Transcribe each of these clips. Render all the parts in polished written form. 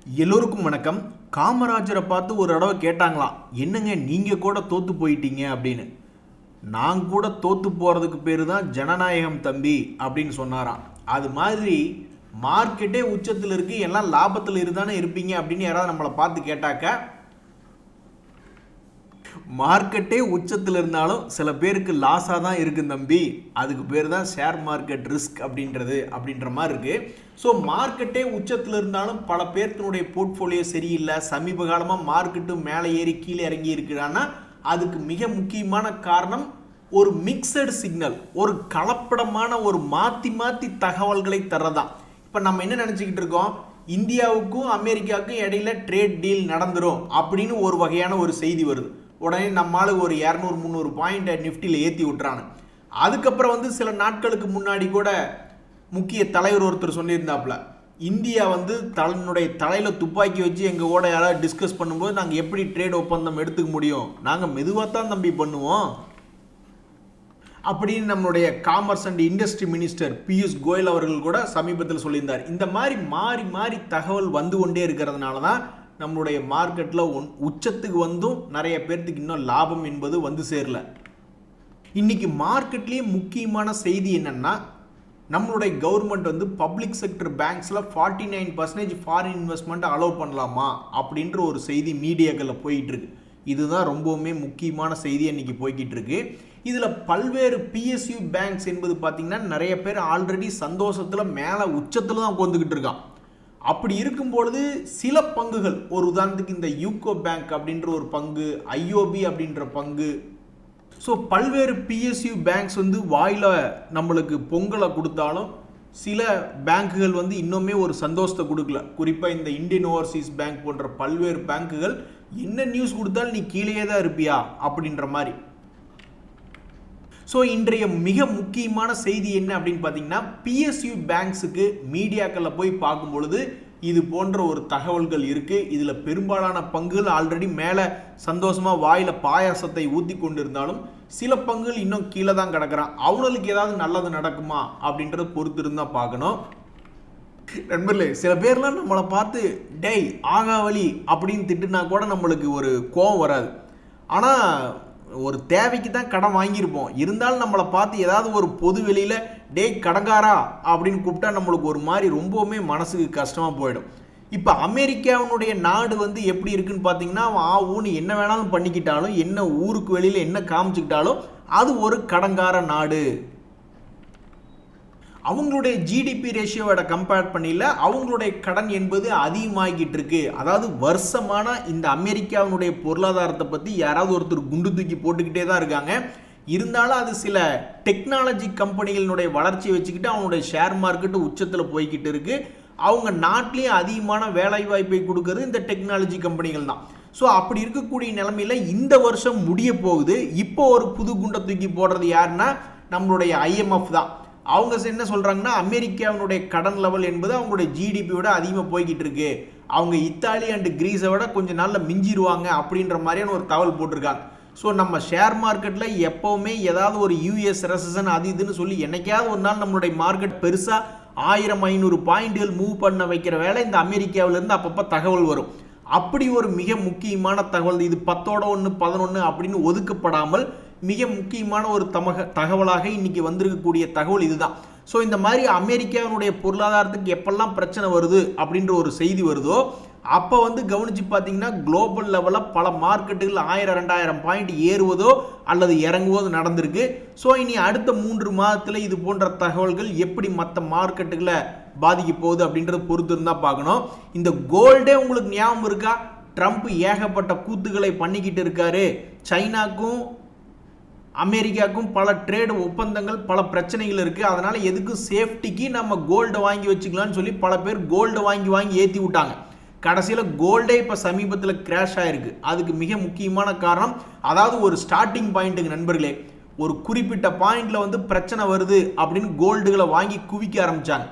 எல்லோருக்கும் வணக்கம். காமராஜரை பார்த்து ஒரு தடவை கேட்டாங்களாம், என்னங்க நீங்கள் கூட தோற்று போயிட்டீங்க அப்படின்னு. நான் கூட தோற்று போகிறதுக்கு பேர் தான் ஜனநாயகம் தம்பி அப்படின்னு சொன்னாராம். அது மாதிரி மார்க்கெட்டே உச்சத்தில் இருக்குது, எல்லாம் லாபத்தில் இருந்தானே இருப்பீங்க அப்படின்னு யாராவது நம்மளை பார்த்து கேட்டாக்க, மார்க்கெட்டே உச்சத்தில் இருந்தாலும் சில பேருக்கு லாஸாக தான் இருக்குது தம்பி, அதுக்கு பேர் தான் ஷேர் மார்க்கெட் ரிஸ்க் அப்படின்ற மாதிரி இருக்குது. ஸோ மார்க்கெட்டே உச்சத்தில் இருந்தாலும் பல பேர்த்தினுடைய போர்ட்ஃபோலியோ சரியில்லை, சமீப காலமாக மார்க்கெட்டும் மேலே ஏறி கீழே இறங்கி இருக்கிறான்னா அதுக்கு மிக முக்கியமான காரணம் ஒரு மிக்சடு சிக்னல், ஒரு கலப்படமான ஒரு மாற்றி மாற்றி தகவல்களை தரதான். இப்போ நம்ம என்ன நினச்சிக்கிட்டு இருக்கோம், இந்தியாவுக்கும் அமெரிக்காவுக்கும் இடையில ட்ரேட் டீல் நடந்துரும் அப்படின்னு ஒரு வகையான ஒரு செய்தி வருது. உடனே நம்மளால ஒரு 200-300 பாயிண்ட் நிஃப்டியில் ஏற்றி விட்டுறாங்க. அதுக்கப்புறம் சில நாட்களுக்கு முன்னாடி கூட முக்கிய தலைவர் ஒருத்தர் சொல்லியிருந்தாப்புல, இந்தியா தன்னுடைய தலையில் துப்பாக்கி வச்சு எங்கள் கூட யாராவது டிஸ்கஸ் பண்ணும்போது நாங்கள் எப்படி ட்ரேட் ஒப்பந்தம் எடுத்துக்க முடியும், நாங்கள் மெதுவாக தான் தம்பி பண்ணுவோம் அப்படின்னு நம்மளுடைய commerce and industry minister Piyush Goyal அவர்கள் கூட சமீபத்தில் சொல்லியிருந்தார். இந்த மாதிரி மாறி மாறி தகவல் வந்து கொண்டே இருக்கிறதுனால தான் நம்மளுடைய மார்க்கெட்டில் உச்சத்துக்கு நிறைய பேர்த்துக்கு இன்னும் லாபம் என்பது சேரல. இன்னைக்கு மார்க்கெட்லேயே முக்கியமான செய்தி என்னன்னா, நம்மளுடைய கவர்மெண்ட் பப்ளிக் செக்டர் பேங்க்ஸில் 49% ஃபாரின் இன்வெஸ்ட்மெண்ட் அலோவ் பண்ணலாமா அப்படின்ற ஒரு செய்தி மீடியாக்களில் போயிட்டு இருக்கு. இதுதான் ரொம்பவுமே முக்கியமான செய்தி இன்னைக்கு போய்கிட்டு இருக்கு. இதில் பல்வேறு PSU பேங்க்ஸ் என்பது பார்த்தீங்கன்னா நிறைய பேர் ஆல்ரெடி சந்தோஷத்தில் மேலே உச்சத்தில் தான் உட்காந்துக்கிட்டு இருக்கான். அப்படி இருக்கும்பொழுது சில பங்குகள், ஒரு உதாரணத்துக்கு இந்த யூகோ பேங்க் அப்படின்ற ஒரு பங்கு, IOB அப்படின்ற பங்கு, ஸோ பல்வேறு PSU பேங்க்ஸ் வாயில் நம்மளுக்கு பொங்கலை கொடுத்தாலும் சில பேங்க்குகள் இன்னுமே ஒரு சந்தோஷத்தை கொடுக்கல. குறிப்பாக இந்த இந்தியன் ஓவர்சீஸ் பேங்க் போன்ற பல்வேறு பேங்க்குகள் என்ன நியூஸ் கொடுத்தாலும் நீ கீழே தான் இருப்பியா அப்படின்ற மாதிரி. ஸோ இன்றைய மிக முக்கியமான செய்தி என்ன அப்படின்னு பார்த்தீங்கன்னா, PSU பேங்க்ஸுக்கு மீடியாக்களில் போய் பார்க்கும் பொழுது இது போன்ற ஒரு தகவல்கள் இருக்குது. இதில் பெரும்பாலான பங்குகள் ஆல்ரெடி மேலே சந்தோஷமாக வாயில் பாயாசத்தை ஊற்றி கொண்டு இருந்தாலும் சில பங்குகள் இன்னும் கீழே தான் கிடக்கிறான். அவங்களுக்கு ஏதாவது நல்லது நடக்குமா அப்படின்றத பொறுத்து இருந்தால் பார்க்கணும். நண்பர்களே, சில பேர்லாம் நம்மளை பார்த்து டேய் ஆகாவலி அப்படின்னு திட்டுனா கூட நம்மளுக்கு ஒரு கோபம் வராது. ஆனால் ஒரு தேவைக்கு தான் கடன் வாங்கியிருப்போம், இருந்தாலும் நம்மளை பார்த்து ஏதாவது ஒரு பொது வெளியில் டே கடங்காரா அப்படின்னு கூப்பிட்டா நம்மளுக்கு ஒரு மாதிரி ரொம்பவுமே மனசுக்கு கஷ்டமாக போயிடும். இப்போ அமெரிக்காவினுடைய நாடு எப்படி இருக்குன்னு பார்த்தீங்கன்னா, ஊன்னு என்ன வேணாலும் பண்ணிக்கிட்டாலும், என்ன ஊருக்கு வெளியில் என்ன காமிச்சிக்கிட்டாலும் அது ஒரு கடங்கார நாடு. அவங்களுடைய ஜிடிபி ரேஷியோவோட கம்பேர் பண்ணல அவங்களுடைய கடன் என்பது அதிகமாகிட்டு இருக்கு. அதாவது வருஷமான இந்த அமெரிக்காவினுடைய பொருளாதாரத்தை பற்றி யாராவது ஒருத்தர் குண்டு தூக்கி போட்டுக்கிட்டே தான் இருக்காங்க. இருந்தாலும் அது சில டெக்னாலஜி கம்பெனிகளினுடைய வளர்ச்சியை வச்சுக்கிட்டு அவங்களுடைய ஷேர் மார்க்கெட்டு உச்சத்தில் போய்கிட்டு இருக்கு. அவங்க நாட்டிலேயே அதிகமான வேலை வாய்ப்பை கொடுக்கறது இந்த டெக்னாலஜி கம்பெனிகள் தான். ஸோ அப்படி இருக்கக்கூடிய நிலைமையில் இந்த வருஷம் முடிய போகுது. இப்போ ஒரு புது குண்டை தூக்கி போடுறது யாருன்னா நம்மளுடைய IMF தான். அவங்க என்ன சொல்கிறாங்கன்னா, அமெரிக்காவினுடைய கடன் லெவல் என்பது அவங்களுடைய ஜிடிபியோட அதிகமாக போய்கிட்டு இருக்கு, அவங்க இத்தாலி அண்ட் கிரீஸை விட கொஞ்சம் நாளில் மிஞ்சிடுவாங்க அப்படின்ற மாதிரியான ஒரு தகவல் போட்டிருக்காங்க. ஸோ நம்ம ஷேர் மார்க்கெட்டில் எப்போவுமே ஏதாவது ஒரு US ரெசன் அது இதுன்னு சொல்லி என்னைக்காவது ஒரு நாள் நம்மளுடைய மார்க்கெட் பெருசாக 1000-500 பாயிண்ட்கள் மூவ் பண்ண வைக்கிற வேலை இந்த அமெரிக்காவிலேருந்து அப்பப்போ தகவல் வரும். அப்படி ஒரு மிக முக்கியமான தகவல் இது 10ஓட 1 11 அப்படின்னு ஒதுக்கப்படாமல் மிக முக்கியமான ஒரு தகவலாக இன்னைக்கு வந்திருக்கக்கூடிய தகவல் இதுதான். ஸோ இந்த மாதிரி அமெரிக்காவினுடைய பொருளாதாரத்துக்கு எப்பெல்லாம் பிரச்சனை வருது அப்படின்ற ஒரு செய்தி வருதோ அப்போ கவனிச்சு பார்த்தீங்கன்னா குளோபல் லெவலில் பல மார்க்கெட்டுகள் 1000-2000 பாயிண்ட் ஏறுவதோ அல்லது இறங்குவதோ நடந்திருக்கு. ஸோ இனி அடுத்த 3 மாதத்தில் இது போன்ற தகவல்கள் எப்படி மற்ற மார்க்கெட்டுகளை பாதிக்க போகுது அப்படின்றத பொறுத்து இருந்தால் பார்க்கணும். இந்த கோல்டே உங்களுக்கு ஞாபகம் இருக்கா, ட்ரம்ப் ஏகப்பட்ட கூத்துக்களை பண்ணிக்கிட்டு இருக்காரு. சைனாக்கும் அமெரிக்காவுக்கும் பல ட்ரேடு ஒப்பந்தங்கள், பல பிரச்சனைகள் இருக்குது, அதனால் எதுக்கும் சேஃப்டிக்கு நம்ம கோல்டை வாங்கி வச்சுக்கலாம்னு சொல்லி பல பேர் கோல்டை வாங்கி ஏற்றி விட்டாங்க. கடைசியில் கோல்டே இப்போ சமீபத்தில் கிராஷ் ஆகிருக்கு. அதுக்கு மிக முக்கியமான காரணம், அதாவது ஒரு ஸ்டார்டிங் பாயிண்ட்டுங்க நண்பர்களே, ஒரு குறிப்பிட்ட பாயிண்டில் பிரச்சனை வருது அப்படின்னு கோல்டுகளை வாங்கி குவிக்க ஆரம்பித்தாங்க.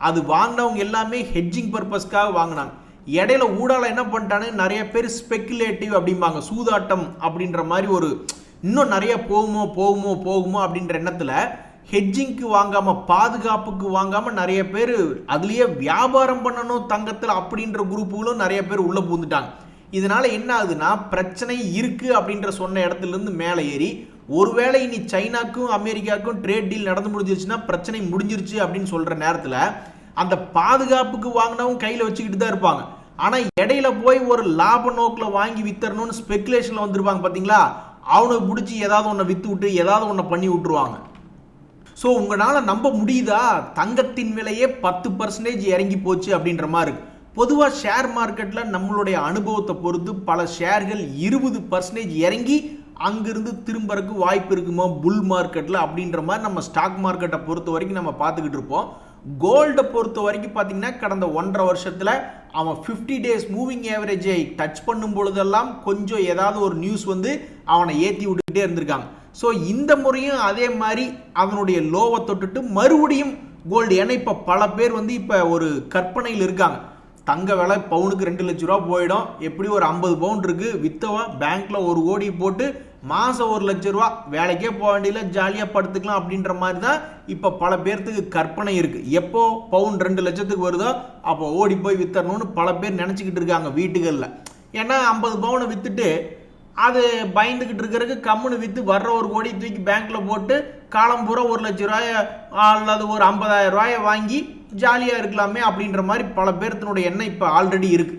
அது வாங்கினவங்க எல்லாமே ஹெட்ஜிங் பர்பஸ்க்காக வாங்கினாங்க. இடையில ஊடால என்ன பண்ணிட்டானு நிறைய பேர் ஸ்பெக்குலேட்டிவ் அப்படிம்பாங்க, சூதாட்டம் அப்படின்ற மாதிரி ஒரு இன்னும் நிறைய போகுமோ அப்படின்ற எண்ணத்தில் ஹெட்ஜிங்க்கு வாங்காம, பாதுகாப்புக்கு வாங்காம நிறைய பேர் அதுலயே வியாபாரம் பண்ணணும் தங்கத்தில் அப்படின்ற குரூப்புகளும் நிறைய பேர் உள்ள பூந்துட்டாங்க. இதனால என்ன ஆகுதுன்னா, பிரச்சனை இருக்கு அப்படின்ற சொன்ன இடத்துல இருந்து மேலே ஏறி, ஒருவேளை இனி சைனாக்கும் அமெரிக்காவுக்கும் ட்ரேட் டீல் நடந்து முடிஞ்சிருச்சுன்னா பிரச்சனை முடிஞ்சிருச்சு அப்படின்னு சொல்ற நேரத்தில் அந்த பாதுகாப்புக்கு வாங்கினவங்க கையில் வச்சுக்கிட்டு தான் இருப்பாங்க. ஆனால் இடையில போய் ஒரு லாப நோக்கில் வாங்கி வித்தரணும்னு ஸ்பெகுலேஷனில் வந்துருப்பாங்க பார்த்தீங்களா, அவனுக்கு பிடிச்சி ஏதாவது ஒன்றை விற்று விட்டு ஏதாவது ஒன்றை பண்ணி விட்டுருவாங்க. ஸோ உங்களால் நம்ப முடியுதா, தங்கத்தின் விலையே 10% இறங்கி போச்சு அப்படின்ற மாதிரி இருக்கு. பொதுவாக ஷேர் மார்க்கெட்டில் நம்மளுடைய அனுபவத்தை பொறுத்து பல ஷேர்கள் 20% இறங்கி அங்கிருந்து திரும்பறக்கு வாய்ப்பு இருக்குமோ புல் மார்க்கெட்டில் அப்படின்ற மாதிரி நம்ம ஸ்டாக் மார்க்கெட்டை பொறுத்த வரைக்கும் நம்ம பார்த்துக்கிட்டு இருப்போம். கோல்டை பொறுத்த வரைக்கும் பார்த்தீங்கன்னா கடந்த 1.5 வருஷத்தில் அவன் 50 days மூவிங் ஆவரேஜை டச் பண்ணும் பொழுதெல்லாம் கொஞ்சம் ஏதாவது ஒரு நியூஸ் வந்து அவனை ஏற்றி விட்டுக்கிட்டே இருந்திருக்காங்க. ஸோ இந்த முறையும் அதே மாதிரி அவனுடைய லோவை தொட்டுட்டு மறுபடியும் கோல்டு, ஏன்னா இப்போ பல பேர் வந்து இப்போ ஒரு கற்பனையில் இருக்காங்க, தங்க விலை பவுனுக்கு 2 லட்ச ரூபா போயிடும், எப்படி ஒரு 50 பவுன் இருக்கு, வித்தவா பேங்க்ல 1 கோடி போட்டு மாசம் 1 லட்ச ரூபா, வேலைக்கே போக வேண்டியல, ஜாலியா படுத்துக்கலாம் அப்படின்ற மாதிரி தான் இப்ப பல பேர்த்துக்கு கற்பனை இருக்கு. எப்போ பவுன் 2 லட்சத்துக்கு வருதோ அப்போ ஓடி போய் வித்தரணும்னு பல பேர் நினைச்சுக்கிட்டு இருக்காங்க வீட்டுகளில். ஏன்னா 50 பவுனை வித்துட்டு அது பயந்துக்கிட்டு இருக்கிறதுக்கு கம்முன்னு விற்று வர்ற 1 கோடி தூக்கி பேங்க்ல போட்டு காலம் பூரா 1 லட்ச ரூபாய அல்லது ஒரு 50,000 ரூபாயை வாங்கி ஜாலியாக இருக்கலாமே அப்படின்ற மாதிரி பல பேர்த்தினுடைய எண்ணம் இப்போ ஆல்ரெடி இருக்கு.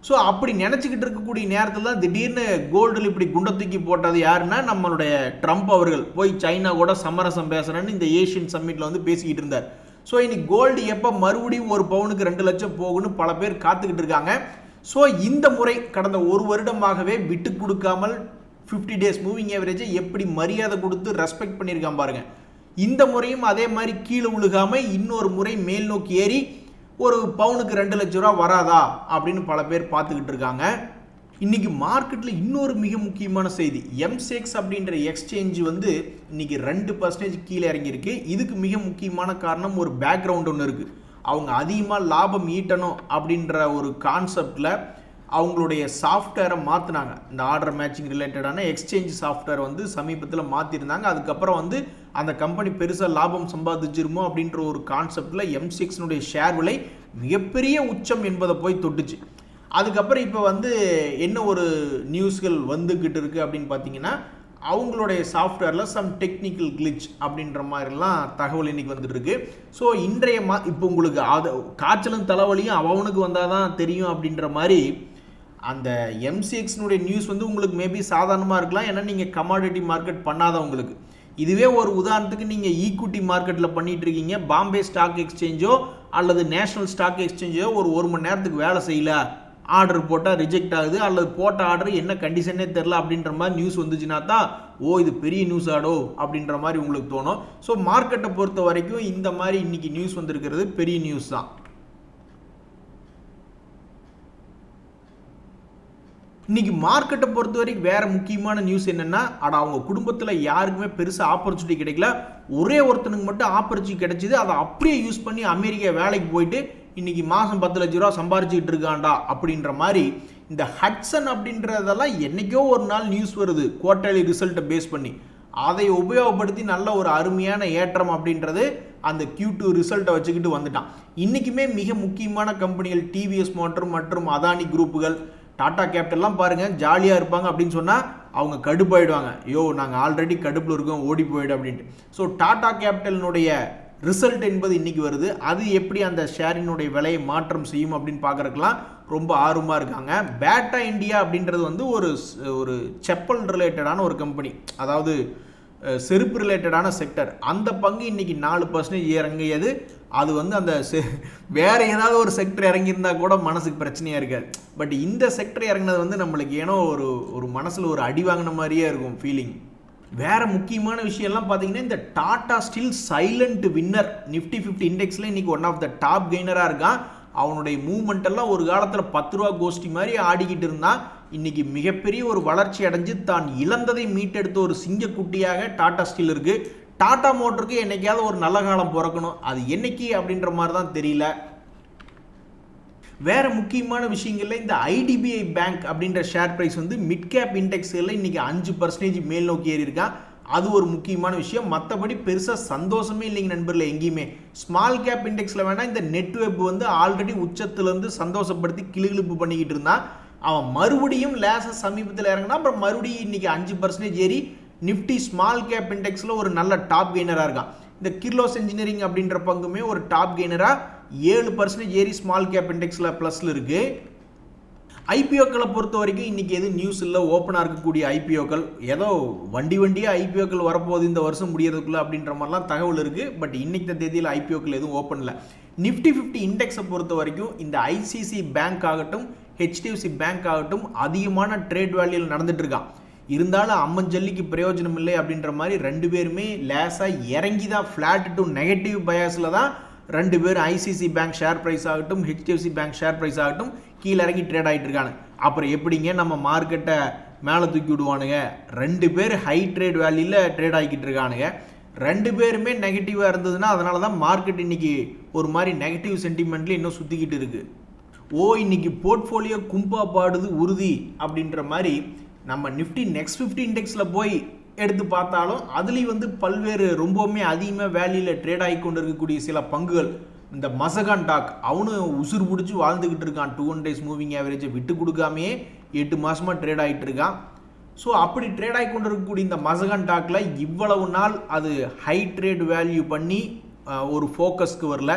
ஸோ அப்படி நினச்சிக்கிட்டு இருக்கக்கூடிய நேரத்தில் தான் திடீர்னு கோல்டில் இப்படி குண்டை தூக்கி போட்டது யாருன்னா நம்மளுடைய ட்ரம்ப் அவர்கள் போய் சைனா கூட சமரசம் பேசுகிறேன்னு இந்த ஏஷியன் சம்மிட்டில் வந்து பேசிக்கிட்டு இருந்தார். ஸோ இன்னைக்கு கோல்டு எப்போ மறுபடியும் 1 பவுனுக்கு 2 லட்சம் போகுன்னு பல பேர் காத்துக்கிட்டு இருக்காங்க. ஸோ இந்த முறை கடந்த 1 வருடமாகவே விட்டு கொடுக்காமல் 50 days மூவிங் ஆவரேஜை எப்படி மரியாதை கொடுத்து ரெஸ்பெக்ட் பண்ணியிருக்கான் பாருங்க. இந்த முறையும் அதே மாதிரி கீழே விழுகாம இன்னொரு முறை மேல் நோக்கி ஏறி ஒரு பவுனுக்கு 2 லட்ச ரூபா வராதா அப்படின்னு பல பேர் பார்த்துக்கிட்டு இருக்காங்க. இன்னைக்கு மார்க்கெட்டில் இன்னொரு மிக முக்கியமான செய்தி, எம்செக்ஸ் அப்படின்ற எக்ஸ்சேஞ்ச் வந்து இன்னைக்கு 2% கீழே இறங்கியிருக்கு. இதுக்கு மிக முக்கியமான காரணம் ஒரு பேக்ரவுண்ட் ஒன்று இருக்கு. அவங்க அதிகமாக லாபம் ஈட்டணும் அப்படின்ற ஒரு கான்செப்டில் அவங்களுடைய சாஃப்ட்வேரை மாற்றினாங்க. இந்த ஆர்டர் மேட்சிங் ரிலேட்டடான எக்ஸ்சேஞ்ச் சாஃப்ட்வேர் வந்து சமீபத்தில் மாற்றிருந்தாங்க. அதுக்கப்புறம் வந்து அந்த கம்பெனி பெருசாக லாபம் சம்பாதிச்சிருமோ அப்படின்ற ஒரு கான்செப்டில் எம்செக்ஸ்னுடைய ஷேர் விலை மிகப்பெரிய உச்சம் என்பதை போய் தொட்டுச்சு. அதுக்கப்புறம் இப்போ வந்து என்ன ஒரு நியூஸ்கள் வந்துக்கிட்டு இருக்குது அப்படின்னு பார்த்தீங்கன்னா, அவங்களுடைய சாஃப்ட்வேரில் சம் டெக்னிக்கல் கிளிச் அப்படின்ற மாதிரிலாம் தகவல் இன்னைக்கு வந்துட்டு இருக்கு. ஸோ இன்றைய இப்போ உங்களுக்கு காய்ச்சலும் தலைவலியும் அவனுக்கு வந்தால் தான் தெரியும் அப்படின்ற மாதிரி அந்த எம்சிஎக்ஸ்னுடைய நியூஸ் வந்து உங்களுக்கு மேபி சாதாரணமாக இருக்கலாம், ஏன்னா நீங்கள் கமாடிட்டி மார்க்கெட் பண்ணாதவங்களுக்கு. இதுவே ஒரு உதாரணத்துக்கு நீங்கள் ஈக்விட்டி மார்க்கெட்டில் பண்ணிட்டு இருக்கீங்க, பாம்பே ஸ்டாக் எக்ஸ்சேஞ்சோ அல்லது நேஷனல் ஸ்டாக் எக்ஸ்சேஞ்சோ ஒரு மணி நேரத்துக்கு வேலை செய்யல, ஆர்டர் போட்டால் ரிஜெக்ட் ஆகுது, அல்லது போட்ட ஆர்டர் என்ன கண்டிஷனே தெரில அப்படின்ற மாதிரி நியூஸ் வந்துச்சுன்னா தான் இது பெரிய நியூஸ் ஆடோ அப்படின்ற மாதிரி உங்களுக்கு தோணும். ஸோ மார்க்கெட்டை பொறுத்த வரைக்கும் இந்த மாதிரி இன்னைக்கு நியூஸ் வந்திருக்கிறது பெரிய நியூஸ் தான். இன்னைக்கு மார்க்கெட்டை பொறுத்த வரைக்கும் வேற முக்கியமான நியூஸ் என்னன்னா, அவங்க குடும்பத்தில் யாருக்குமே பெருசாக ஆப்பர்ச்சுனிட்டி கிடைக்கல, ஒரே ஒருத்தனுக்கு மட்டும் ஆப்பர்ச்சுனிட்டி கிடைச்சிது, அதை அப்படியே யூஸ் பண்ணி அமெரிக்கா வேலைக்கு போயிட்டு இன்னைக்கு மாதம் 10 லட்ச ரூபா சம்பாரிச்சுக்கிட்டு இருக்காண்டா அப்படின்ற மாதிரி. இந்த ஹட்சன் அப்படின்றதெல்லாம் என்னைக்கோ ஒரு நாள் நியூஸ் வருது குவார்டர்லி ரிசல்ட்டை பேஸ் பண்ணி, அதை உபயோகப்படுத்தி நல்ல ஒரு அருமையான ஏற்றம் அப்படின்றது அந்த Q2 ரிசல்ட்டை வச்சுக்கிட்டு வந்துட்டான். இன்றைக்குமே மிக முக்கியமான கம்பெனிகள் டிவிஎஸ் மோட்டார் மற்றும் அதானி குரூப்புகள், டாடா கேபிட்டல்லாம் பாருங்கள் ஜாலியாக இருப்பாங்க அப்படின்னு சொன்னால் அவங்க கடுப்பாயிடுவாங்க, நாங்கள் ஆல்ரெடி கடுப்பில் இருக்கோம் ஓடி போயிடு அப்படின்ட்டு. ஸோ டாடா கேபிட்டலினுடைய ரிசல்ட் என்பது இன்னைக்கு வருது, அது எப்படி அந்த ஷேரினுடைய விலையை மாற்றம் செய்யும் அப்படின்னு பார்க்குறதுக்கெல்லாம் ரொம்ப ஆர்வமாக இருக்காங்க. பேட்டா இந்தியா அப்படின்றது வந்து ஒரு செப்பல் ரிலேட்டடான ஒரு கம்பெனி, அதாவது செருப்பு ரிலேட்டடான செக்டர். அந்த பங்கு இன்னைக்கு 4% இறங்கியது. அது வந்து அந்த வேற ஏதாவது ஒரு செக்டர் இறங்கியிருந்தா கூட மனசுக்கு பிரச்சனையாக இருக்காது. பட் இந்த செக்டர் இறங்கினது வந்து நம்மளுக்கு ஏனோ ஒரு மனசில் ஒரு அடி வாங்கின மாதிரியே இருக்கும் ஃபீலிங். வேற முக்கியமான விஷயம்லாம் பார்த்தீங்கன்னா, இந்த Tata steel silent winner Nifty 50 இண்டெக்ஸில் இன்னைக்கு ஒன் ஆஃப் த டாப் கெய்னராக இருக்கான். அவனுடைய மூவ்மெண்ட் எல்லாம் ஒரு காலத்தில் 10 ரூபா கோஷ்டி மாதிரி ஆடிக்கிட்டு இருந்தான். இன்னைக்கு மிகப்பெரிய ஒரு வளர்ச்சி அடைஞ்சு தான் இழந்ததை மீட்டெடுத்த ஒரு சிங்கக்குட்டியாக டாடா ஸ்டீல் இருக்கு. டாடா மோட்டருக்கு என்னைக்காவது ஒரு நல்ல காலம் பிறக்கணும், அது என்னைக்கு அப்படின்ற மாதிரி தான் தெரியல. வேற முக்கியமான விஷயங்கள்ல இந்த ஐடிபிஐ பேங்க் அப்படின்ற ஷேர் பிரைஸ் வந்து மிட் கேப் இண்டெக்ஸ்ல இன்னைக்கு 5% மேல் நோக்கி ஏறி இருக்கான். அது ஒரு முக்கியமான விஷயம். மற்றபடி பெருசாக சந்தோஷமே இல்லைங்க நண்பர்களே. எங்கேயுமே ஸ்மால் கேப் இண்டெக்ஸில் வேணால் இந்த நெட்வெப் வந்து ஆல்ரெடி உச்சத்துலேருந்து சந்தோஷப்படுத்தி கிளுகிழுப்பு பண்ணிக்கிட்டு இருந்தான். அவன் மறுபடியும் லேசாக சமீபத்தில் இறங்கினா அப்புறம் மறுபடியும் இன்னைக்கு 5% ஏறி நிஃப்டி ஸ்மால் கேப் இண்டெக்ஸில் ஒரு நல்ல டாப் கெய்னராக இருக்கான். இந்த கிர்லோஸ் இன்ஜினியரிங் அப்படின்ற பங்குமே ஒரு டாப் கெய்னராக 7% ஏறி ஸ்மால் கேப் இண்டெக்ஸில் ப்ளஸில் இருக்குது. ஐபிஓக்களை பொறுத்த வரைக்கும் இன்றைக்கி எதுவும் நியூஸ் இல்லை. ஓப்பனாக இருக்கக்கூடிய ஐபிஓக்கள் ஏதோ வண்டியாக ஐபிஓக்கள் வரப்போகுது இந்த வருஷம் முடியறதுக்குள்ளே அப்படின்ற மாதிரிலாம் தகவல் இருக்குது. பட் இன்றைக்கி தேதியில் ஐபிஓக்கள் எதுவும் ஓப்பன் இல்லை. நிஃப்டி 50 இண்டெக்ஸை பொறுத்த வரைக்கும் இந்த ஐசிசி பேங்க் ஆகட்டும் ஹெச்டிஎஃப்சி பேங்க் ஆகட்டும் அதிகமான ட்ரேட் வேல்யூவில் நடந்துட்டு இருக்கான். இருந்தாலும் அம்மஞ்சல்லிக்கு பிரயோஜனம் இல்லை அப்படின்ற மாதிரி ரெண்டு பேருமே லேசாக இறங்கி தான் ஃப்ளாட் டு நெகட்டிவ் பயாஸில் தான் ரெண்டு பேரும் ஐசிசி பேங்க் ஷேர் ப்ரைஸ் ஆகட்டும் ஹெச்டிஎஃப்சி பேங்க் ஷேர் ப்ரைஸ் ஆகட்டும் கீழே இறங்கி ட்ரேட் ஆகிட்டு இருக்காங்க. அப்புறம் எப்படிங்க நம்ம மார்க்கெட்டை மேலே தூக்கி விடுவானுங்க? ரெண்டு பேர் ஹை ட்ரேட் வேல்யூவில் ட்ரேட் ஆகிக்கிட்டு இருக்கானுங்க. ரெண்டு பேருமே நெகட்டிவாக இருந்ததுன்னா அதனால தான் மார்க்கெட் இன்னைக்கு ஒரு மாதிரி நெகட்டிவ் சென்டிமெண்ட்ல இன்னும் சுற்றிக்கிட்டு இருக்கு. இன்னைக்கு போர்ட்ஃபோலியோ கும்பா பாடுது உறுதி அப்படின்ற மாதிரி நம்ம நிஃப்டி நெக்ஸ்ட் 50 இண்டெக்ஸில் போய் எடுத்து பார்த்தாலும் அதுலேயும் வந்து பல்வேறு ரொம்பவுமே அதிகமாக வேல்யூவில் ட்ரேட் ஆகி கொண்டு இருக்கக்கூடிய சில பங்குகள். இந்த மசகான் டாக் அவனும் உசுறு பிடிச்சி வாழ்ந்துக்கிட்டு இருக்கான். 200 days மூவிங் ஆவரேஜை விட்டு கொடுக்காமையே 8 மாதமாக ட்ரேட் ஆகிட்டு இருக்கான். ஸோ அப்படி ட்ரேட் ஆகி கொண்டு இருக்கக்கூடிய இந்த மசகான் டாக்கில் இவ்வளவு நாள் அது ஹை ட்ரேட் வேல்யூ பண்ணி ஒரு ஃபோக்கஸ்க்கு வரல.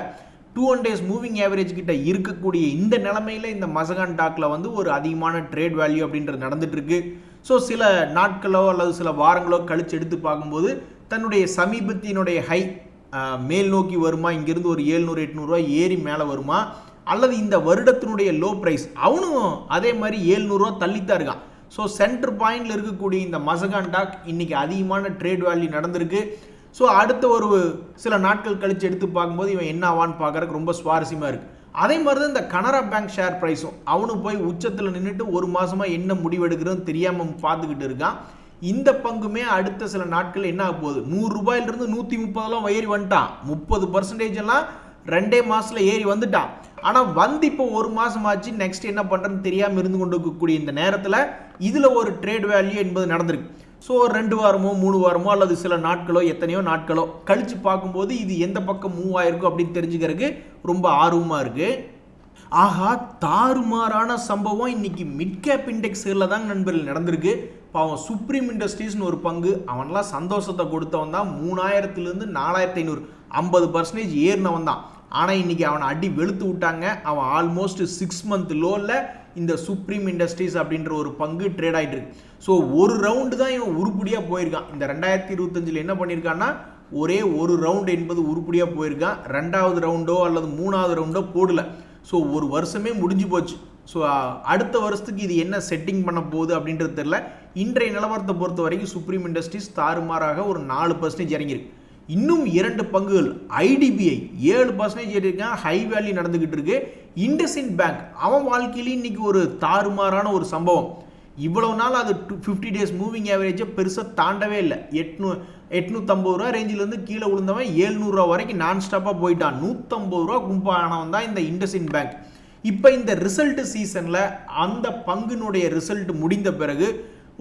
200 days மூவிங் ஆவரேஜ் கிட்ட இருக்கக்கூடிய இந்த நிலைமையில் இந்த மசகான் டாக்கில் வந்து ஒரு அதிகமான ட்ரேட் வேல்யூ அப்படின்றது நடந்துட்டு இருக்கு. ஸோ சில நாட்களோ அல்லது சில வாரங்களோ கழித்து எடுத்து பார்க்கும்போது தன்னுடைய சமீபத்தினுடைய ஹை மேல் நோக்கி வருமா, இங்கிருந்து ஒரு 700-800 ரூபா ஏறி மேலே வருமா, அல்லது இந்த வருடத்தினுடைய லோ ப்ரைஸ் அவனும் அதே மாதிரி 700 ரூபா தள்ளித்தான் இருக்கான். ஸோ சென்டர் பாயிண்டில் இருக்கக்கூடிய இந்த மசகான் டாக் இன்னைக்கு அதிகமான ட்ரேட் வேல்யூ நடந்திருக்கு. ஸோ அடுத்த ஒரு சில நாட்கள் கழித்து எடுத்து பார்க்கும்போது இவன் என்ன ஆவான்னு பார்க்குறதுக்கு ரொம்ப சுவாரஸ்யமாக இருக்குது. அதே மாதிரி தான் இந்த கனரா பேங்க் ஷேர் ப்ரைஸும் அவனு போய் உச்சத்தில் நின்றுட்டு ஒரு மாதமாக என்ன முடிவெடுக்கிறதுன்னு தெரியாமல் பார்த்துக்கிட்டு இருக்கான். இந்த பங்குமே அடுத்த சில நாட்கள் என்ன ஆக போகுது, 100 ரூபாயிலிருந்து 130 ஏறி வந்துட்டான். 30% எல்லாம் 2 மாதத்தில் ஏறி வந்துட்டான். ஆனால் வந்து இப்போ ஒரு மாதம் ஆச்சு, நெக்ஸ்ட் என்ன பண்ணுறதுன்னு தெரியாமல் இருந்து கொண்டு இருக்கக்கூடிய இந்த நேரத்தில் இதில் ஒரு ட்ரேட் வேல்யூ என்பது நடந்திருக்கு. ஸோ 2 வாரமோ 3 வாரமோ அல்லது சில நாட்களோ எத்தனையோ நாட்களோ கழித்து பார்க்கும்போது இது எந்த பக்கம் மூவ் ஆயிருக்கும் அப்படின்னு தெரிஞ்சுக்கிறதுக்கு ரொம்ப ஆர்வமாக இருக்குது. ஆஹா, தாறுமாறான சம்பவம் இன்னைக்கு மிட் கேப் இண்டெக்ஸில் தான் நண்பர்கள் நடந்திருக்கு. பாவம் சுப்ரீம் இண்டஸ்ட்ரீஸ்னு ஒரு பங்கு, அவன்லாம் சந்தோஷத்தை கொடுத்தவன் தான். 3000லேருந்து 4500 50% ஏறினவன் தான். ஆனால் இன்னைக்கு அவனை அடி வெளுத்து விட்டாங்க. அவன் ஆல்மோஸ்ட் 6 month லோவில் இந்த சுப்ரீம் இண்டஸ்ட்ரீஸ் அப்படின்ற ஒரு பங்கு ட்ரேட் ஆகிட்டு இருக்கு. ஸோ ஒரு ரவுண்டு தான் இவன் உருப்படியாக போயிருக்கான். இந்த 2025 என்ன பண்ணியிருக்கான்னா ஒரே ஒரு ரவுண்டு என்பது உருப்படியாக போயிருக்கான். 2வது ரவுண்டோ அல்லது 3வது ரவுண்டோ போடல. ஸோ ஒரு வருஷமே முடிஞ்சு போச்சு. ஸோ அடுத்த வருஷத்துக்கு இது என்ன செட்டிங் பண்ண போகுது அப்படின்றது தெரியல. இன்றைய நிலவரத்தை பொறுத்த வரைக்கும் சுப்ரீம் இண்டஸ்ட்ரீஸ் தாறுமாறாக ஒரு 4% இறங்கியிருக்கு. இன்னும் 2 பங்குகள் ஐடிபிஐ 7% ஏறியிருக்கான். ஹை வேல்யூ நடந்துகிட்டு இருக்கு. இண்டஸ்இண்ட் பேங்க் அவன் வாழ்க்கையிலேயே இன்னைக்கு ஒரு தாறுமாறான ஒரு சம்பவம். இவ்வளவு நாள் அது 50 days மூவிங் ஆவரேஜை பெருசாக தாண்டவே இல்லை. 850 ரூபா ரேஞ்சிலேருந்து கீழே விழுந்தவன் 700 ரூபா வரைக்கும் நான் ஸ்டாப்பாக போயிட்டான். 150 ரூபா கும்பானவன் தான் இந்த இண்டஸ்இண்ட் பேங்க். இப்போ இந்த ரிசல்ட் சீசனில் அந்த பங்குனுடைய ரிசல்ட் முடிந்த பிறகு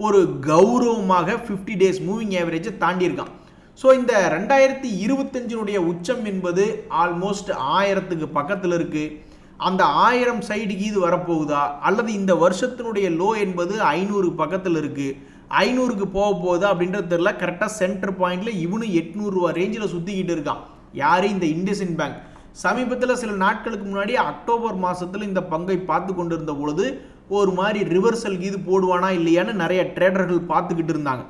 ஒரு கௌரவமாக 50 days மூவிங் ஆவரேஜை தாண்டியிருக்கான். ஸோ இந்த 2025 உச்சம் என்பது ஆல்மோஸ்ட் 1000க்கு பக்கத்தில் இருக்குது. அந்த 1000 சைடுக்கு இது வரப்போகுதா, அல்லது இந்த வருஷத்தினுடைய லோ என்பது 500 பக்கத்தில் இருக்குது, 500க்கு போக போகுதா அப்படின்றது தெரியல. கரெக்டாக சென்டர் பாயிண்டில் இவனு 800 ரூபா ரேஞ்சில் சுற்றிக்கிட்டு இருக்கான். யார்? இந்த இண்டஸ்இண்ட் பேங்க். சமீபத்தில் சில நாட்களுக்கு முன்னாடி அக்டோபர் மாதத்தில் இந்த பங்கை பார்த்து கொண்டு இருந்த பொழுது ஒரு மாதிரி ரிவர்சல் இது போடுவானா இல்லையான்னு நிறைய ட்ரேடர்கள் பார்த்துக்கிட்டு இருந்தாங்க.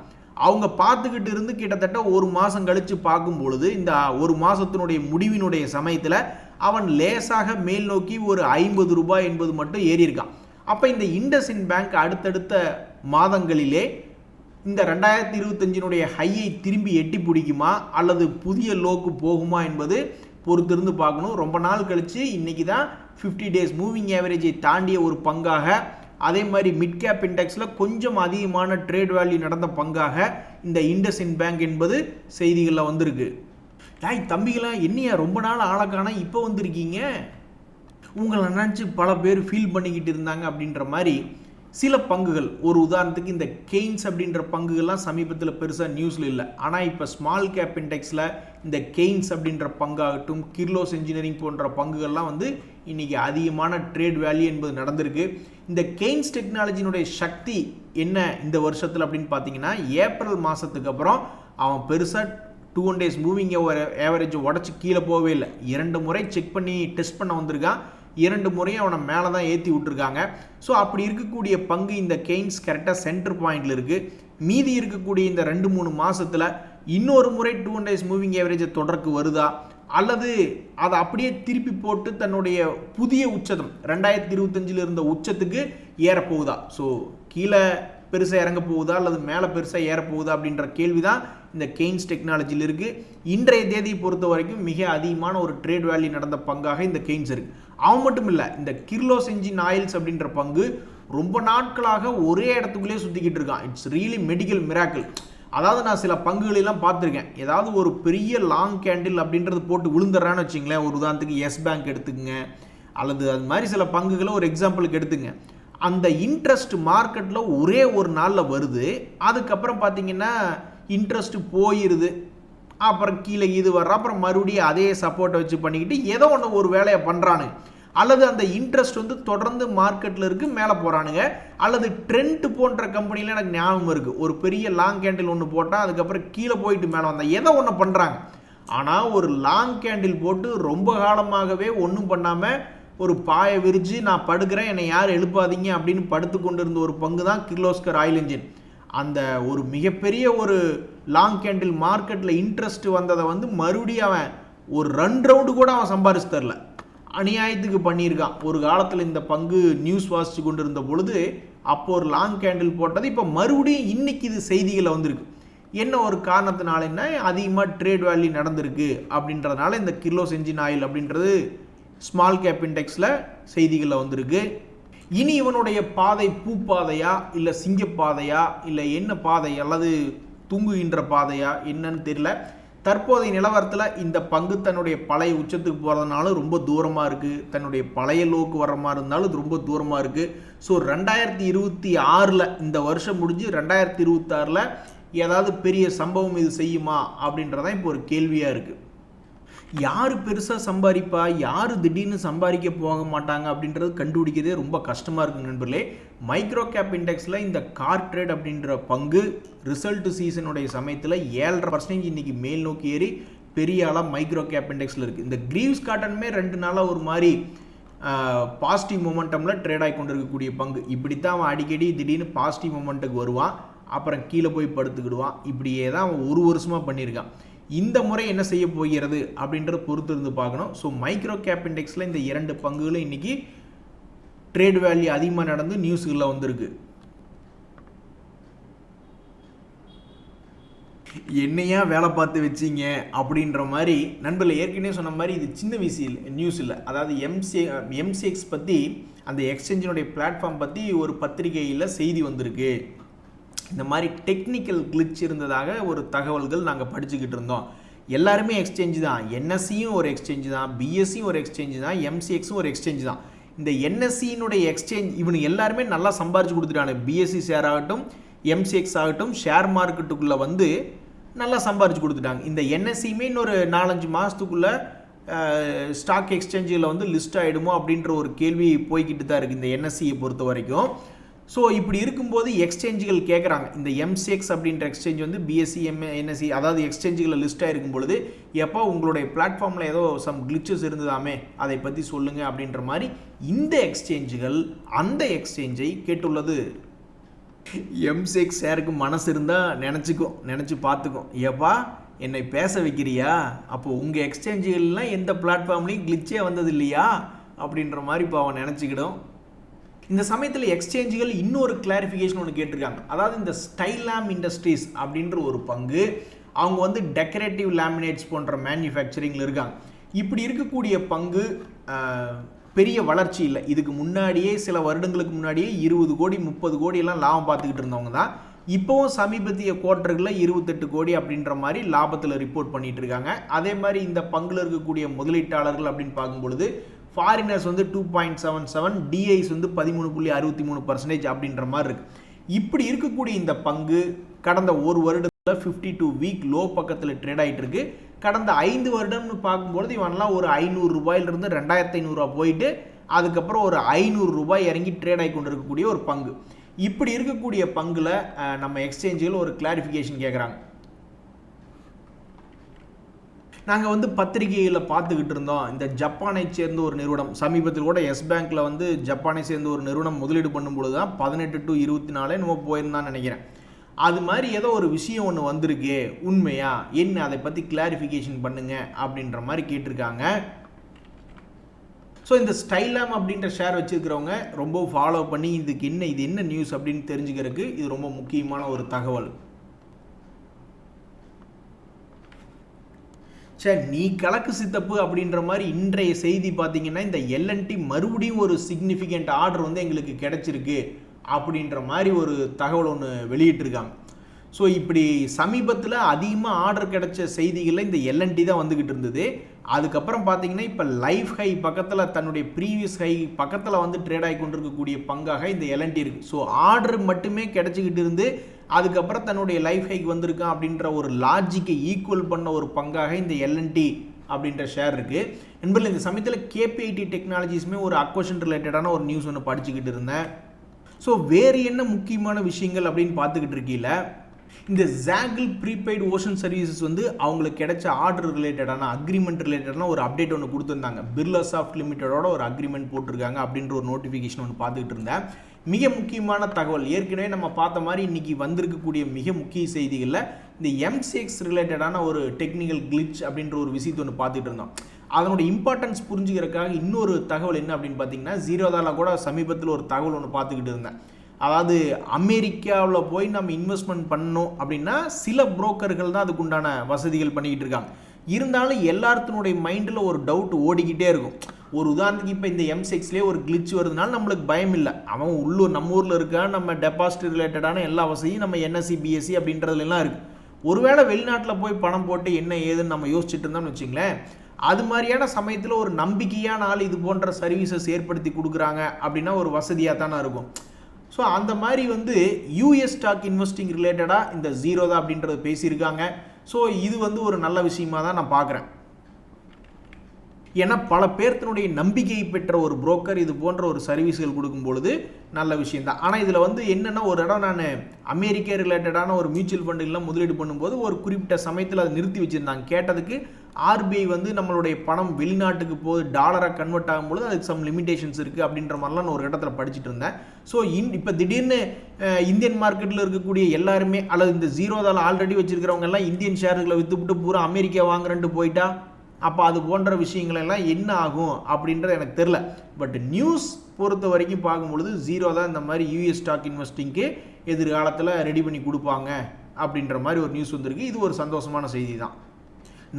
அவங்க பார்த்துக்கிட்டு இருந்து கிட்டத்தட்ட ஒரு மாதம் கழித்து பார்க்கும் பொழுது இந்த ஒரு மாதத்தினுடைய முடிவினுடைய சமயத்தில் அவன் லேசாக மேல் நோக்கி ஒரு 50 ரூபாய் என்பது மட்டும் ஏறி இருக்கான். அப்போ இந்த இண்டஸ்இண்ட் பேங்க் அடுத்தடுத்த மாதங்களிலே இந்த 2025 ஹையை திரும்பி எட்டி பிடிக்குமா அல்லது புதிய லோக்கு போகுமா என்பது பொறுத்திருந்து பார்க்கணும். ரொம்ப நாள் கழித்து இன்றைக்கி தான் 50 days மூவிங் ஆவரேஜை தாண்டிய ஒரு பங்காக, அதே மாதிரி மிட் கேப் இண்டெக்ஸில் கொஞ்சம் அதிகமான ட்ரேட் வேல்யூ நடந்த பங்காக இந்த இண்டஸ்இண்ட் பேங்க் என்பது செய்திகளில் வந்திருக்கு. தம்பிகளா, என்னையா ரொம்ப நாள் ஆளக்கான இப்போ வந்திருக்கீங்க, உங்களை நினச்சி பல பேர் ஃபீல் பண்ணிக்கிட்டு இருந்தாங்க அப்படின்ற மாதிரி சில பங்குகள், ஒரு உதாரணத்துக்கு இந்த கெய்ன்ஸ் அப்படின்ற பங்குகள்லாம் சமீபத்தில் பெருசாக நியூஸில் இல்லை. ஆனால் இப்போ ஸ்மால் கேப் இண்டெக்ஸில் இந்த கெய்ன்ஸ் அப்படின்ற பங்காகட்டும், கிர்லோஸ் இன்ஜினியரிங் போன்ற பங்குகள்லாம் வந்து இன்றைக்கி அதிகமான ட்ரேட் வேல்யூ என்பது நடந்திருக்கு. இந்த கெய்ன்ஸ் டெக்னாலஜியினுடைய சக்தி என்ன இந்த வருஷத்தில் அப்படின்னு பார்த்தீங்கன்னா, ஏப்ரல் மாதத்துக்கு அப்புறம் அவன் பெருசாக 2 days மூவிங் ஏவரேஜ் உடச்சி கீழே போகவே இல்லை. 2 முறை செக் பண்ணி டெஸ்ட் பண்ண வந்திருக்கான். 2 முறையும் அவனை மேலே தான் ஏற்றி விட்டுருக்காங்க. ஸோ அப்படி இருக்கக்கூடிய பங்கு இந்த கெய்ன்ஸ் கரெக்டாக சென்டர் பாயிண்டில் இருக்குது. மீதி இருக்கக்கூடிய இந்த 2-3 மாதத்தில் இன்னொரு முறை 2 days மூவிங் ஏவரேஜை தொடர்க்கு வருதா, அல்லது அதை அப்படியே திருப்பி போட்டு தன்னுடைய புதிய உச்சதம் 2025 இருந்த உச்சத்துக்கு ஏறப்போகுதா, ஸோ கீழே பெருசாக இறங்க போகுதா அல்லது மேலே பெருசாக ஏறப்போகுதா அப்படின்ற கேள்வி தான் இந்த கெய்ன்ஸ் டெக்னாலஜியில் இருக்குது. இன்றைய தேதியை பொறுத்த வரைக்கும் மிக அதிகமான ஒரு ட்ரேட் வேல்யூ நடந்த பங்காக இந்த கெய்ன்ஸ் இருக்குது. அவன் மட்டும் இல்லை, இந்த கிர்லோஸ் இன்ஜின் ஆயில்ஸ் அப்படின்ற பங்கு ரொம்ப நாட்களாக ஒரே இடத்துக்குள்ளே சுற்றிக்கிட்டு இருக்கான். It's really medical miracle. அதாவது நான் சில பங்குகளெல்லாம் பார்த்துருக்கேன். ஏதாவது ஒரு பெரிய லாங் கேண்டில் அப்படின்றது போட்டு விழுந்துடுறான்னு வச்சிங்களேன். ஒரு உதாரணத்துக்கு எஸ் பேங்க் எடுத்துக்கங்க, அல்லது அது மாதிரி சில பங்குகளை ஒரு எக்ஸாம்பிளுக்கு எடுத்துங்க. அந்த இன்ட்ரெஸ்ட் மார்க்கெட்டில் ஒரே ஒரு நாளில் வருது, அதுக்கப்புறம் பார்த்தீங்கன்னா இன்ட்ரெஸ்ட் போயிடுது, அப்புறம் கீழே இது வர்ற, அப்புறம் மறுபடியும் அதே சப்போர்ட்டை வச்சு பண்ணிக்கிட்டு ஏதோ ஒன்று ஒரு வேலையை பண்ணுறானு, அல்லது அந்த இன்ட்ரெஸ்ட் வந்து தொடர்ந்து மார்க்கெட்டில் இருக்குது மேலே போகிறானுங்க. அல்லது ட்ரெண்ட் போன்ற கம்பெனியில் எனக்கு ஞாபகம் இருக்குது, ஒரு பெரிய லாங் கேண்டில் ஒன்று போட்டால் அதுக்கப்புறம் கீழே போயிட்டு மேலே வந்தால் ஏதோ ஒன்று பண்ணுறாங்க. ஆனால் ஒரு லாங் கேண்டில் போட்டு ரொம்ப காலமாகவே ஒன்றும் பண்ணாமல் ஒரு பாயை விரிச்சு நான் படுக்கிறேன், என்னை யார் எழுப்பாதீங்க அப்படின்னு படுத்து கொண்டு இருந்த ஒரு பங்கு தான் கிர்லோஸ்கர் ஆயில் இன்ஜின். அந்த ஒரு மிகப்பெரிய ஒரு லாங் கேண்டில் மார்க்கெட்டில் இன்ட்ரெஸ்ட் வந்ததை வந்து மறுபடியும் அவன் ஒரு 2 ரவுண்டு கூட அவன் சம்பாரிச்சு தரல, அநியாயத்துக்கு பண்ணியிருக்கான். ஒரு காலத்தில் இந்த பங்கு நியூஸ் வாசித்து கொண்டு இருந்த பொழுது அப்போ ஒரு லாங் கேண்டில் போட்டது இப்போ மறுபடியும் இன்னைக்கு இது செய்திகளில் வந்திருக்கு. என்ன ஒரு காரணத்தினால என்ன அதிகமாக ட்ரேட் வேல்யூ நடந்திருக்கு அப்படின்றதுனால இந்த கிர்லோஸ் இன்ஜின் ஆயில் அப்படின்றது ஸ்மால் கேப் இண்டெக்ஸில் செய்திகளில் வந்திருக்கு. இனி இவனுடைய பாதை பூப்பாதையா இல்லை சிங்கப்பாதையா இல்லை என்ன பாதை, அல்லது தூங்குகின்ற பாதையா என்னன்னு தெரியல. தற்போதைய நிலவரத்தில் இந்த பங்கு தன்னுடைய பழைய உச்சத்துக்கு போகிறதுனாலும் ரொம்ப தூரமாக இருக்குது, தன்னுடைய பழைய லோக்கு வர்ற மாதிரி இருந்தாலும் ரொம்ப தூரமாக இருக்குது. ஸோ 2026 இந்த வருஷம் முடிஞ்சு 2026 ஏதாவது பெரிய சம்பவம் இது செய்யுமா அப்படின்றதான் இப்போ ஒரு கேள்வியாக இருக்குது. யார் பெருசாக சம்பாதிப்பா, யார் திடீர்னு சம்பாதிக்க போக மாட்டாங்க அப்படின்றது கண்டுபிடிக்கிறதே ரொம்ப கஷ்டமாக இருக்குது நண்பர்களே. மைக்ரோ கேப் இண்டெக்ஸில் இந்த கார் ட்ரேட் அப்படின்ற பங்கு ரிசல்ட் சீசனுடைய சமயத்தில் 7.5% இன்றைக்கி மேல் நோக்கி ஏறி பெரிய ஆளாக மைக்ரோ கேப் இண்டெக்ஸில் இருக்குது. இந்த கிரீவ்ஸ் காட்டனுமே 2 நாளாக ஒரு மாதிரி பாசிட்டிவ் மொமெண்டமில் ட்ரேட் ஆகி கொண்டு இருக்கக்கூடிய பங்கு. இப்படித்தான் அவன் அடிக்கடி திடீர்னு பாசிட்டிவ் மொமெண்ட்டுக்கு வருவான், அப்புறம் கீழே போய் படுத்துக்கிடுவான். இப்படியே தான் அவன் ஒரு வருஷமாக பண்ணியிருக்கான். இந்த முறை என்ன செய்ய போகிறது அப்படின்றத பொறுத்து இருந்து பார்க்கணும். ஸோ மைக்ரோ கேப் இண்டெக்ஸில் இந்த 2 பங்குகளும் இன்றைக்கி ட்ரேட் வேல்யூ அதிகமாக நடந்து நியூஸுகளில் வந்திருக்கு. என்னையா வேலை பார்த்து வச்சிங்க அப்படின்ற மாதிரி நண்பர்கள் ஏற்கனவே சொன்ன மாதிரி இது சின்ன விஷயம் நியூஸ் இல்லை. அதாவது எம்சிஎக்ஸ் பற்றி, அந்த எக்ஸ்சேஞ்சினுடைய பிளாட்ஃபார்ம் பற்றி ஒரு பத்திரிகையில் செய்தி வந்திருக்கு. இந்த மாதிரி டெக்னிக்கல் கிளிச் இருந்ததாக ஒரு தகவல்கள் நாங்கள் படிச்சுக்கிட்டு இருந்தோம். எல்லாருமே எக்ஸ்சேஞ்சு தான், என்எஸ்சியும் ஒரு எக்ஸ்சேஞ்சு தான், பிஎஸ்சியும் ஒரு எக்ஸ்சேஞ்சு தான், எம்சிஎக்ஸும் ஒரு எக்ஸ்சேஞ்சு தான். இந்த என்எஸ்சியினுடைய எக்ஸ்சேஞ்ச் இவனுக்கு எல்லாருமே நல்லா சம்பாரிச்சு கொடுத்துட்டாங்க. பிஎஸ்சி ஷேர் ஆகட்டும், எம்சிஎக்ஸ் ஆகட்டும், ஷேர் மார்க்கெட்டுக்குள்ளே வந்து நல்லா சம்பாரிச்சு கொடுத்துட்டாங்க. இந்த என்எஸ்சியுமே இன்னொரு 4-5 மாதத்துக்குள்ளே ஸ்டாக் எக்ஸ்சேஞ்சில் வந்து லிஸ்ட் ஆகிடுமோ அப்படின்ற ஒரு கேள்வி போய்கிட்டு தான் இருக்குது இந்த என்எஸ்சியை பொறுத்த வரைக்கும். ஸோ இப்படி இருக்கும்போது எக்ஸ்சேஞ்சுகள் கேட்குறாங்க, இந்த எம்சிஎக்ஸ் அப்படின்ற எக்ஸ்சேஞ்ச் வந்து பிஎஸ்சி என்எஸ்சி அதாவது எக்ஸ்சேஞ்சுகளில் லிஸ்ட் ஆகிருக்கும் பொழுது எப்போ உங்களுடைய பிளாட்ஃபார்மில் ஏதோ சம் கிளிச்சஸ் இருந்ததாமே அதை பற்றி சொல்லுங்கள் அப்படின்ற மாதிரி இந்த எக்ஸ்சேஞ்சுகள் அந்த எக்ஸ்சேஞ்சை கேட்டுள்ளது. எம்சிஎக்ஸ் ஷேருக்கு மனசு இருந்தால் நினச்சி பார்த்துக்கும், ஏப்பா என்னை பேச வைக்கிறியா, அப்போது உங்கள் எக்ஸ்சேஞ்சுகள்லாம் எந்த பிளாட்ஃபார்ம்லேயும் கிளிச்சே வந்தது இல்லையா அப்படின்ற மாதிரி இப்போ அவன் நினச்சிக்கிடும். இந்த சமயத்தில் எக்ஸ்சேஞ்சுகள் இன்னொரு கிளாரிஃபிகேஷன் ஒன்று கேட்டிருக்காங்க. அதாவது இந்த ஸ்டைலாம் இண்டஸ்ட்ரீஸ் அப்படின்ற ஒரு பங்கு, அவங்க வந்து டெக்கரேட்டிவ் லேமினேட்ஸ் போன்ற மேனுஃபேக்சரிங்கில் இருக்காங்க. இப்படி இருக்கக்கூடிய பங்கு பெரிய வளர்ச்சி இல்லை. இதுக்கு முன்னாடியே சில வருடங்களுக்கு முன்னாடியே 20 கோடி 30 கோடியெல்லாம் லாபம் பார்த்துக்கிட்டு இருந்தவங்க தான் இப்போவும் சமீபத்திய குவார்ட்டர்களில் 28 கோடி அப்படின்ற மாதிரி லாபத்தில் ரிப்போர்ட் பண்ணிட்டு இருக்காங்க. அதே மாதிரி இந்த பங்கில் இருக்கக்கூடிய முதலீட்டாளர்கள் அப்படின்னு பார்க்கும்பொழுது ஃபாரினர்ஸ் வந்து 2.77, டிஐஸ் வந்து 13.63% அப்படின்ற மாதிரி இருக்கு. இப்படி இருக்கக்கூடிய இந்த பங்கு கடந்த ஒரு வருடத்தில் 52 வீக் லோ பக்கத்தில் ட்ரேட் ஆகிட்டு இருக்கு. கடந்த 5 வருடம்னு பார்க்கும்பொழுது இவன்லாம் ஒரு 500 ரூபாயிலிருந்து 2500 ரூபா போயிட்டு அதுக்கப்புறம் ஒரு 500 ரூபாய் இறங்கி ட்ரேட் ஆகி கொண்டு இருக்கக்கூடிய ஒரு பங்கு. இப்படி இருக்கக்கூடிய பங்குல நம்ம எக்ஸ்சேஞ்சில் ஒரு கிளாரிஃபிகேஷன் கேட்குறாங்க. நாங்கள் வந்து பத்திரிகையில் பார்த்துக்கிட்டு இருந்தோம், இந்த ஜப்பானை சேர்ந்த ஒரு நிறுவனம் சமீபத்தில் கூட எஸ் பேங்க்கில் வந்து ஜப்பானை சேர்ந்த ஒரு நிறுவனம் முதலீடு பண்ணும்பொழுது தான் 18 to 24 நம்ம போயிருந்தான்னு நினைக்கிறேன். அது மாதிரி ஏதோ ஒரு விஷயம் ஒன்று வந்திருக்கு, உண்மையா என்ன, அதை பற்றி கிளாரிஃபிகேஷன் பண்ணுங்க அப்படின்ற மாதிரி கேட்டிருக்காங்க. ஸோ இந்த ஸ்டைலாம் அப்படின்ற ஷேர் வச்சுருக்கிறவங்க ரொம்ப ஃபாலோ பண்ணி இதுக்கு இது என்ன நியூஸ் அப்படின்னு தெரிஞ்சுக்கிறதுக்கு இது ரொம்ப முக்கியமான ஒரு தகவல். சரி, நீ கலக்கு சித்தப்பு அப்படின்ற மாதிரி இன்றைய செய்தி பார்த்தீங்கன்னா இந்த எல்என்டி மறுபடியும் ஒரு சிக்னிஃபிகண்ட் ஆர்டர் வந்து எங்களுக்கு கிடைச்சிருக்கு அப்படின்ற மாதிரி ஒரு தகவல் ஒன்று வெளியிட்டிருக்காங்க. ஸோ இப்படி சமீபத்தில் அதிகமாக ஆர்டர் கிடைச்ச செய்திகளில் இந்த எல்என்டி தான் வந்துக்கிட்டு இருந்தது. அதுக்கப்புறம் பார்த்தீங்கன்னா இப்போ லைஃப் ஹை பக்கத்தில் தன்னுடைய ப்ரீவியஸ் ஹை பக்கத்தில் வந்து ட்ரேட் ஆகி கொண்டிருக்கக்கூடிய பங்காக இந்த எல்என்டி இருக்குது. ஸோ ஆர்டர் மட்டுமே கிடைச்சிக்கிட்டு இருந்து அதுக்கப்புறம் தன்னுடைய லைஃப் ஹைக்கு வந்திருக்கான் அப்படின்ற ஒரு லாஜிக்கை ஈக்குவல் பண்ண ஒரு பங்காக இந்த எல்என்டி அப்படின்ற ஷேர் இருக்குது. என்பதில் இந்த சமயத்தில் கேபிஐடி டெக்னாலஜிஸுமே ஒரு அக்வஷன் ரிலேட்டடான ஒரு நியூஸ் ஒன்று படிச்சுக்கிட்டு இருந்தேன். ஸோ வேறு என்ன முக்கியமான விஷயங்கள் அப்படின்னு பார்த்துக்கிட்டு இருக்கீங்கள, இந்த ஜாகிள் ப்ரீபெய்டு ஓஷன் சர்வீசஸ் வந்து அவங்களுக்கு கிடைச்ச ஆர்டர் ரிலேட்டடான அக்ரிமெண்ட் ரிலேட்டடான ஒரு அப்டேட் ஒன்று கொடுத்துருந்தாங்க. பிர்லாசாஃப்ட் லிமிட்டடோட ஒரு அக்ரிமெண்ட் போட்டிருக்காங்க அப்படின்ற ஒரு நோட்டிஃபிகேஷன் ஒன்று பார்த்துக்கிட்டு இருந்தேன். மிக முக்கியமான தகவல், ஏற்கனவே நம்ம பார்த்த மாதிரி இன்னைக்கு வந்திருக்கக்கூடிய மிக முக்கிய செய்திகளில் இந்த எம்சிஎக்ஸ் ரிலேட்டடான ஒரு டெக்னிக்கல் கிளிச் அப்படின்ற ஒரு விஷயத்தை ஒன்று பார்த்துட்டு இருந்தோம். அதனோட இம்பார்ட்டன்ஸ் புரிஞ்சுக்கிறதுக்காக இன்னொரு தகவல் என்ன அப்படின்னு பார்த்தீங்கன்னா, ஜீரோதாவில் கூட சமீபத்தில் ஒரு தகவல் ஒன்று பார்த்துக்கிட்டு இருந்தேன். அதாவது அமெரிக்காவில் போய் நம்ம இன்வெஸ்ட்மெண்ட் பண்ணணும் அப்படின்னா சில புரோக்கர்கள் தான் அதுக்குண்டான வசதிகள் பண்ணிக்கிட்டு இருக்காங்க. இருந்தாலும் எல்லாத்தினுடைய மைண்டில் ஒரு டவுட் ஓடிக்கிட்டே இருக்கும். ஒரு உதாரணத்துக்கு இப்போ இந்த எம்சிஎக்ஸ்லேயே ஒரு கிளிச் வருதுனால நம்மளுக்கு பயம் இல்லை. அவன் உள்ளூர் நம்ம ஊரில் இருக்கா, நம்ம டெபாசிட் ரிலேட்டடான எல்லா வசதியும் நம்ம என்எஸ்சி பிஎஸ்சி அப்படின்றதுலாம் இருக்குது. ஒருவேளை வெளிநாட்டில் போய் பணம் போட்டு என்ன ஏதுன்னு நம்ம யோசிச்சுட்டு இருந்தோம்னு வச்சுங்களேன், அது மாதிரியான சமயத்தில் ஒரு நம்பிக்கையான ஆள் இது போன்ற சர்வீசஸ் ஏற்படுத்தி கொடுக்குறாங்க அப்படின்னா ஒரு வசதியாக தானே இருக்கும். ஸோ அந்த மாதிரி வந்து யூஎஸ் ஸ்டாக் இன்வெஸ்டிங் ரிலேட்டடாக இந்த ஜீரோதா அப்படின்றது பேசியிருக்காங்க. ஸோ இது வந்து ஒரு நல்ல விஷயமாக தான் நான் பார்க்குறேன். ஏன்னா பல பேர்த்தினுடைய நம்பிக்கையை பெற்ற ஒரு புரோக்கர் இது போன்ற ஒரு சர்வீஸ்கள் கொடுக்கும் பொழுது நல்ல விஷயந்தான். ஆனால் இதில் வந்து என்னென்னா, ஒரு இடம் நான் அமெரிக்கா ரிலேட்டடான ஒரு மியூச்சுவல் ஃபண்டுலாம் முதலீடு பண்ணும்போது ஒரு குறிப்பிட்ட சமயத்தில் அதை நிறுத்தி வச்சுருந்தாங்க. கேட்டதுக்கு ஆர்பிஐ வந்து நம்மளுடைய பணம் வெளிநாட்டுக்கு போது டாலராக கன்வெர்ட் ஆகும்போது அதுக்கு சம் லிமிடேஷன்ஸ் இருக்குது அப்படின்ற மாதிரிலாம் நான் ஒரு இடத்துல படிச்சுட்டு இருந்தேன். ஸோ இப்போ திடீர்னு இந்தியன் மார்க்கெட்டில் இருக்கக்கூடிய எல்லாருமே அல்லது இந்த ஜீரோதாவில் ஆல்ரெடி வச்சுருக்கிறவங்க எல்லாம் இந்தியன் ஷேர்களை விற்றுவிட்டு பூரா அமெரிக்கா வாங்குறேன்ட்டு போயிட்டா அப்போ அது போன்ற விஷயங்களெல்லாம் என்ன ஆகும் அப்படின்றது எனக்கு தெரில. பட் நியூஸ் பொறுத்த வரைக்கும் பார்க்கும்பொழுது ஜீரோதா இந்த மாதிரி யூஎஸ் ஸ்டாக் இன்வெஸ்டிங்க்கு எதிர்காலத்தில் ரெடி பண்ணி கொடுப்பாங்க அப்படின்ற மாதிரி ஒரு நியூஸ் வந்திருக்கு. இது ஒரு சந்தோஷமான செய்தி தான்.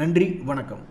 நன்றி, வணக்கம்.